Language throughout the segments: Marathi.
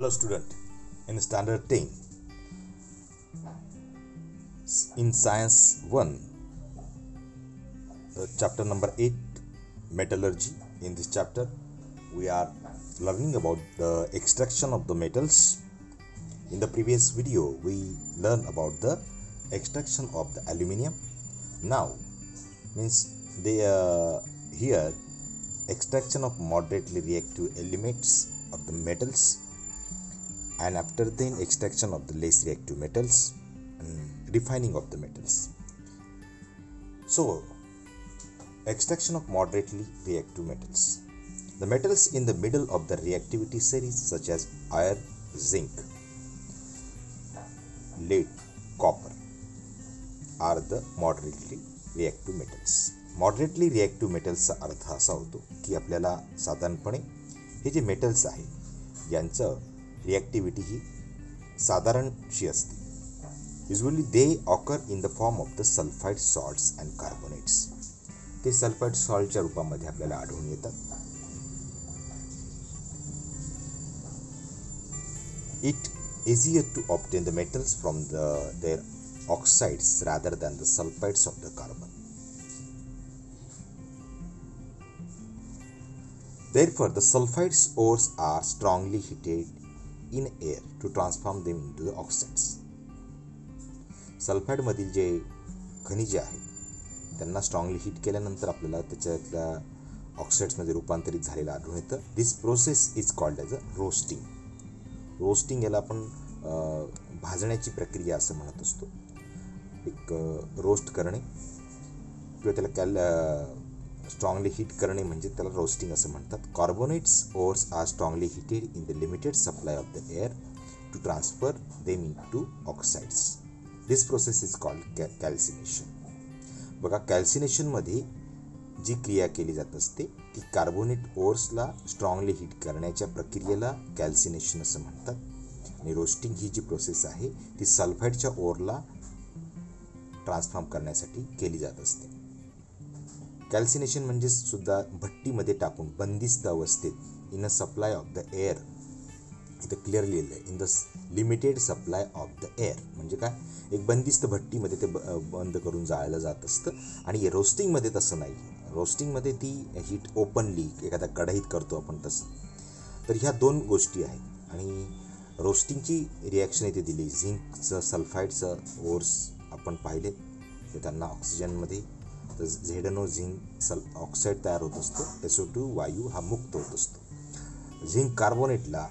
Hello student, in standard 10 in science 1 chapter number 8 metallurgy. In this chapter we are learning about the extraction of the metals. In the previous video we learned about the extraction of the aluminium. Now means they here extraction of moderately reactive elements of the metals, and after then extraction of the less reactive metals and refining of the metals. So extraction of moderately reactive metals. The metals in the middle of the reactivity series such as iron, zinc, lead, copper are the moderately reactive metals. Moderately reactive मेटल्सचा अर्थ असा होतो की आपल्याला साधारणपणे हे जे मेटल्स आहे यांचं रिॲक्टिव्हिटी ही साधारणशी असते. Usually they occur in the form of the sulphide salts and carbonates. ते सल्फाइड सॉल्टच्या रूपामध्ये आपल्याला आढळून येतात. It easier to obtain the metals from their oxides rather than the sulfides of the carbon. Therefore, the sulfides ores are strongly heated in air to transform them into the oxides. Sulphide मधील जे खनिजे आहेत त्यांना स्ट्रॉंगली हीट केल्यानंतर आपल्याला त्याच्यातल्या ऑक्साइड्समध्ये रूपांतरित झालेलं आढळून येतं. This process is called as a roasting. Roasting याला आपण भाजण्याची प्रक्रिया असं म्हणत असतो. एक रोस्ट करणे किंवा त्याला स्ट्रॉंगली हीट करणे म्हणजे त्याला रोस्टिंग असं म्हणतात. Carbonates ores are strongly heated in the limited supply of the air to transfer them into oxides. This process is called calcination. बघा, कॅल्सिनेशनमध्ये जी क्रिया केली जात असते ती कार्बोनेट ओर्सला स्ट्रॉंगली हीट करण्याच्या प्रक्रियेला कॅल्सिनेशन असं म्हणतात. आणि रोस्टिंग ही जी प्रोसेस आहे ती सल्फाइडच्या ओरला ट्रान्सफॉर्म करण्यासाठी केली जात असते. कॅल्सिनेशन म्हणजे सुद्धा भट्टीमध्ये टाकून बंदिस्त अवस्थेत in a supply of the air. इथं क्लिअर लिहिलं आहे in the limited supply of the air. म्हणजे काय, एक बंदिस्त भट्टीमध्ये ते बंद करून जाळलं जात असतं. आणि रोस्टिंगमध्ये तसं नाही. रोस्टिंगमध्ये ती हीट ओपनली एखाद्या कढईत करतो आपण तसं. तर ह्या दोन गोष्टी आहेत. आणि रोस्टिंगची रिॲक्शन इथे दिली. झिंकचं सल्फाईडचं ओर्स आपण पाहिले तर त्यांना ऑक्सिजनमध्ये तर झेडनो झिंक ऑक्साईड तयार होत असतो. SO2 वायू हा मुक्त होत असतो. झिंक कार्बोनेटला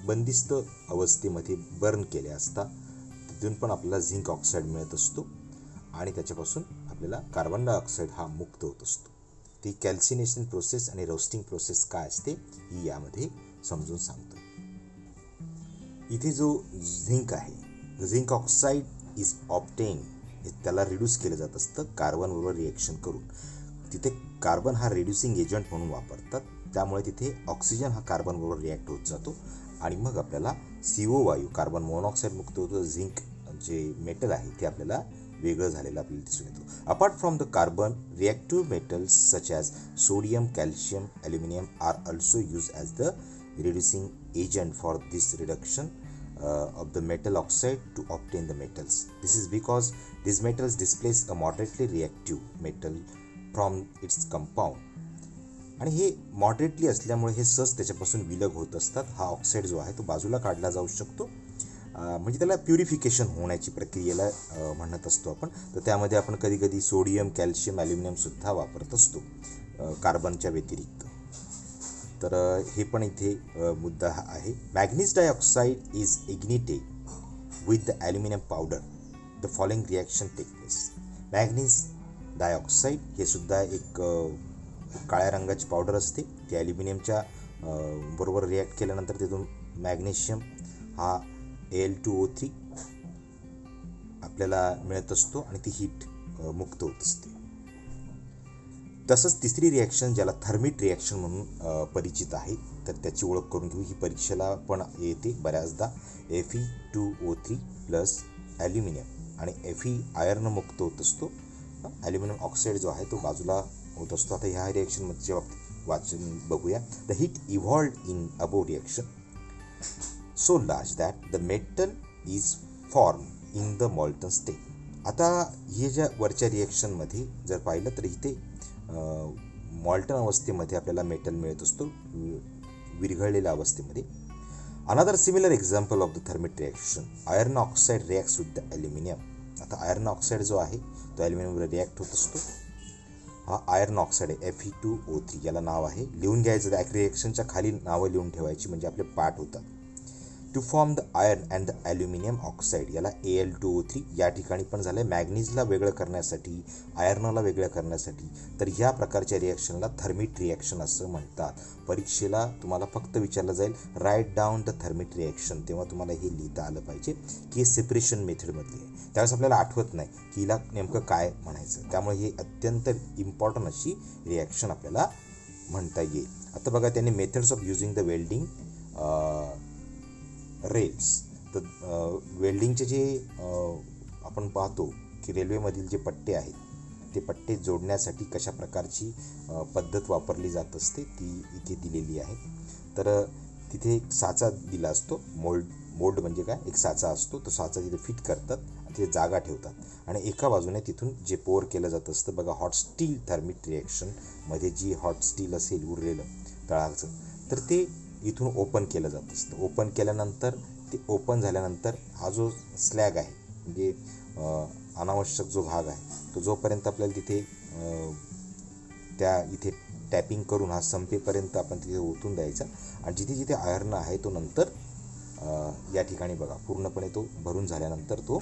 बंदिस्त अवस्थेमध्ये बर्न केले असता तिथून पण आपल्याला झिंक ऑक्साईड मिळत असतो आणि त्याच्यापासून आपल्याला कार्बन डायऑक्साईड हा मुक्त होत असतो. ती कॅल्सिनेशन प्रोसेस आणि रोस्टिंग प्रोसेस काय असते ही यामध्ये समजून सांगतो. इथे जो झिंक आहे, झिंक ऑक्साईड इज ऑब्टेन, त्याला रिड्यूस केलं जात असतं कार्बनबरोबर रिॲक्शन करून. तिथे कार्बन हा रिड्युसिंग एजंट म्हणून वापरतात. त्यामुळे तिथे ऑक्सिजन हा कार्बनबरोबर रिॲक्ट होत जातो आणि मग आपल्याला CO वायू कार्बन मोनॉक्साईड मुक्त होतो. झिंक जे मेटल आहे ते आपल्याला वेगळं झालेलं आपल्याला दिसून येतो. Apart from the carbon, reactive metals such as sodium, calcium, aluminium are also use as the reducing agent for this reduction of the metal oxide to obtain the metals. This is because these metals displace a moderately reactive metal from its compound. आणि हे मॉडरेटली असल्यामुळे हे सहज त्याच्यापासून विलग होत असतात. हा ऑक्साईड जो आहे तो बाजूला काढला जाऊ शकतो. म्हणजे त्याला प्युरिफिकेशन होण्याची प्रक्रियेला म्हणत असतो आपण. तर त्यामध्ये आपण कधी कधी सोडियम, कॅल्शियम, ॲल्युमिनियमसुद्धा वापरत असतो कार्बनच्या व्यतिरिक्त. तर हे पण इथे मुद्दा आहे. Manganese dioxide is ignited with the aluminium powder. The following reaction take place. Manganese dioxide हे सुद्धा एक काळ्या रंगाची पावडर असते. ती ॲल्युमिनियमच्या बरोबर रिॲक्ट केल्यानंतर तिथून मॅग्नेशियम हा Al2O3 आपल्याला मिळत असतो आणि ती हीट मुक्त होत असते. तसंच तिसरी रिॲक्शन ज्याला थर्मिट रिॲक्शन म्हणून परिचित आहे तर त्याची ओळख करून घेऊ. ही परीक्षेला पण येते बऱ्याचदा. Fe2O3 प्लस ॲल्युमिनियम आणि Fe आयर्न मुक्त होत असतो. ॲल्युमिनियम ऑक्साईड जो आहे तो बाजूला होत असतो. आता ह्या रिॲक्शनमध्ये वाचन बघूया. The heat evolved in above reaction. so large that the metal is formed in the molten state. आता हे ज्या वरच्या रिॲक्शनमध्ये जर पाहिलं तर इथे मॉल्टन अवस्थेमध्ये आपल्याला मेटल मिळत असतो, विरघळलेल्या अवस्थेमध्ये. Another similar example of the thermic reaction, iron oxide reacts with the aluminium. आता आयर्न ऑक्साईड जो आहे तो ॲल्युमिनियमवर रिॲक्ट होत असतो. हा आयर्न ऑक्साईड आहे, Fe2O3 याला नाव आहे. लिहून घ्यायचं, त्या रिॲक्शनच्या खाली नावं लिहून ठेवायची म्हणजे आपले पाठ होतात. To form the iron and the aluminium oxide, याला Al2O3 या ठिकाणी पण झालं आहे. मॅग्नीजला वेगळं करण्यासाठी, आयर्नला वेगळं करण्यासाठी, तर ह्या प्रकारच्या रिॲक्शनला थर्मिक रिॲक्शन असं म्हणतात. परीक्षेला तुम्हाला फक्त विचारलं जाईल write down the thermic reaction, तेव्हा तुम्हाला हे लिहिता आलं पाहिजे की हे सेपरेशन मेथडमधली आहे. त्यावेळेस आपल्याला आठवत नाही की हिला नेमकं काय म्हणायचं, त्यामुळे हे अत्यंत इम्पॉर्टंट अशी रिॲक्शन आपल्याला म्हणता येईल. आता बघा, त्यांनी methods of using the welding rails. तर वेल्डिंगचे जे आपण पाहतो की रेल्वेमधील जे पट्टे आहेत ते पट्टे जोडण्यासाठी कशा प्रकारची पद्धत वापरली जात असते ती इथे दिलेली आहे. तर तिथे एक साचा दिला असतो, मोल्ड म्हणजे काय, एक साचा असतो. तो साचा तिथे फिट करतात आणि तिथे जागा ठेवतात आणि एका बाजूने तिथून जे पोर केलं जात असतं. बघा, हॉट स्टील थर्मिक रिॲक्शनमध्ये जी हॉट स्टील असेल उरलेलं तळाचं, तर ते इथून ओपन केलं जात असतं. ओपन केल्यानंतर ते ओपन झाल्यानंतर हा जो स्लॅग आहे म्हणजे अनावश्यक जो भाग आहे तो जोपर्यंत आपल्याला तिथे त्या इथे टॅपिंग करून हा संपेपर्यंत आपण तिथे ओतून द्यायचा आणि जिथे जिथे आयर्न आहे तो नंतर या ठिकाणी बघा पूर्णपणे तो भरून झाल्यानंतर तो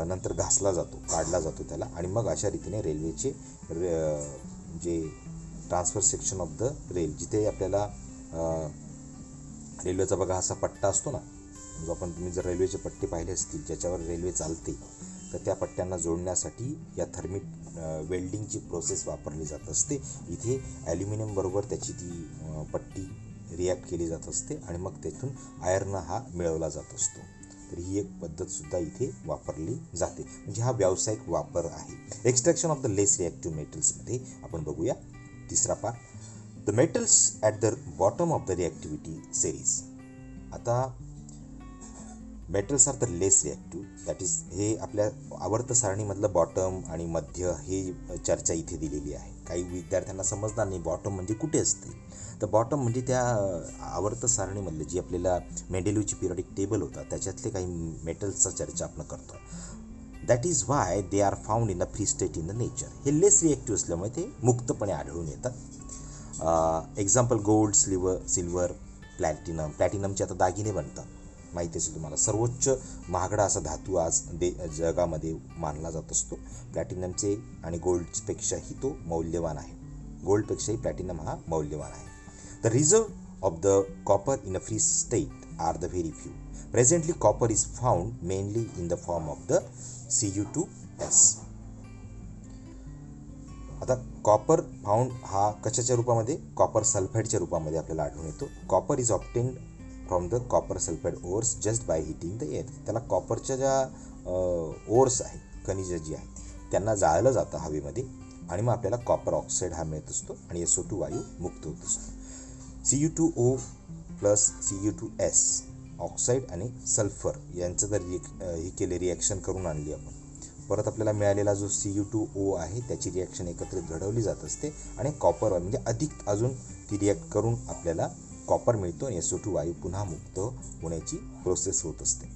नंतर घासला जातो, काढला जातो त्याला. आणि मग अशा रीतीने रेल्वेचे जे transfer section of the rail, जिथे आपल्याला रेल्वेचा बघा असा पट्टा असतो ना, जो आपण तुम्ही जर रेल्वेचे पट्टे पाहिले असतील ज्याच्यावर रेल्वे चालते, तर त्या पट्ट्यांना जोडण्यासाठी या थर्मिक वेल्डिंगची प्रोसेस वापरली जात असते. इथे ॲल्युमिनियम बरोबर त्याची ती पट्टी रिॲक्ट केली जात असते आणि मग त्यातून आयर्न हा मिळवला जात असतो. तर ही एक पद्धतसुद्धा इथे वापरली जाते, म्हणजे हा व्यावसायिक वापर आहे. Extraction of the less reactive मेटल्समध्ये आपण बघूया तिसरा part, the metals at the bottom of the reactivity series. आता metals are the less reactive, that is हे आपल्या आवर्त सारणीमधलं बॉटम आणि मध्य हे चर्चा इथे दिलेली आहे. काही विद्यार्थ्यांना समजणार नाही बॉटम म्हणजे कुठे असते. तर बॉटम म्हणजे त्या आवर्त सारणीमधले जी आपल्याला मेंडेलिव्हची पिरियडिक टेबल होता त्याच्यातले काही मेटल्सचा चर्चा आपण करतो. That is why they are found in a free state in the nature. हे लेस रिॲक्टिव्ह असल्यामुळे ते मुक्तपणे आढळून येतात. एक्झाम्पल गोल्ड, सिल्वर, प्लॅटिनमचे आता दागिने बनतात, माहिती असेल तुम्हाला. सर्वोच्च महागडा असा धातू आज जगामध्ये मानला जात असतो. प्लॅटिनमचे आणि गोल्डपेक्षाही तो मौल्यवान आहे. गोल्डपेक्षाही प्लॅटिनम हा मौल्यवान आहे. The reserve of the copper in a free state are the very few. Presently copper is found mainly in the form of the Cu2S. आता कॉपर फाउंड हा कशाच्या रूपामध्ये, कॉपर सल्फाईडच्या रूपामध्ये आपल्याला आढळून येतो. Copper is obtained from the copper sulphide ores just by heating the air. त्याला कॉपरच्या ज्या ओर्स आहेत, खनिज जी आहेत, त्यांना जाळलं जातं हवेमध्ये आणि मग आपल्याला कॉपर ऑक्साईड हा मिळत असतो आणि SO2 वायू मुक्त होत असतो. Cu2O प्लस Cu2S ऑक्साईड आणि सल्फर यांचं जर हे केले, रिॲक्शन करून आणली आपण, परत आपल्याला मिळालेला जो Cu2O आहे त्याची रिॲक्शन एकत्रित घडवली जात असते आणि कॉपर म्हणजे अधिक अजून ती रिॲक्ट करून आपल्याला कॉपर मिळतो आणि SO2 वायू पुन्हा मुक्त होण्याची प्रोसेस होत असते.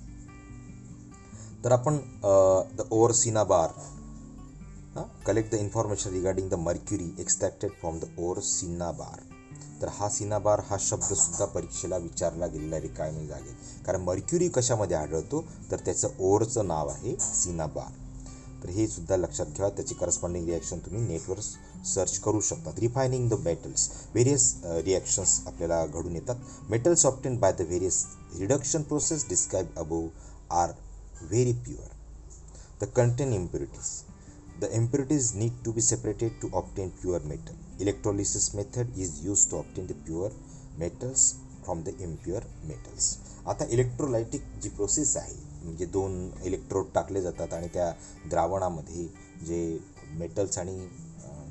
तर आपण the ore cinnabar collect the information regarding the mercury extracted from the ore cinnabar. तर हा सिनाबार हा शब्दसुद्धा परीक्षेला विचारला गेलेला रिकामी जागेत, कारण मर्क्युरी कशामध्ये आढळतो तर त्याचं ओरचं नाव आहे सिनाबार. तर हे सुद्धा लक्षात ठेवा. त्याची करस्पॉन्डिंग रिॲक्शन तुम्ही नेटवर सर्च करू शकता. Refining the metals, various reactions आपल्याला घडून येतात. Metals obtained by the various reduction process describe above are very pure. They contain impurities. The impurities need to be separated to obtain pure metal. Electrolysis method is used to obtain the pure metals from the impure metals. आता इलेक्ट्रोलायटिक जी प्रोसेस आहे, म्हणजे 2 इलेक्ट्रोड टाकले जातात आणि त्या द्रावणामध्ये जे मेटल्स आणि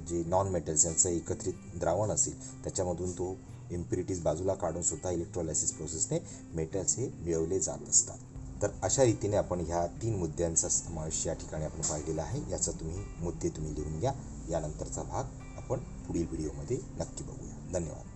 जे नॉन मेटल्स यांचं एकत्रित द्रावण असेल त्याच्यामधून तो इम्प्युरिटीज बाजूला काढून सुद्धा इलेक्ट्रोलायसिस प्रोसेसने मेटल्स हे मिळवले जात असतात. तर अशा रीतीने आपण ह्या 3 मुद्द्यांचा समावेश या ठिकाणी आपण पाहिलेला आहे. याचा मुद्दे तुम्ही लिहून घ्या. यानंतरचा भाग आपण पुढील व्हिडिओमध्ये नक्की बघूया. धन्यवाद.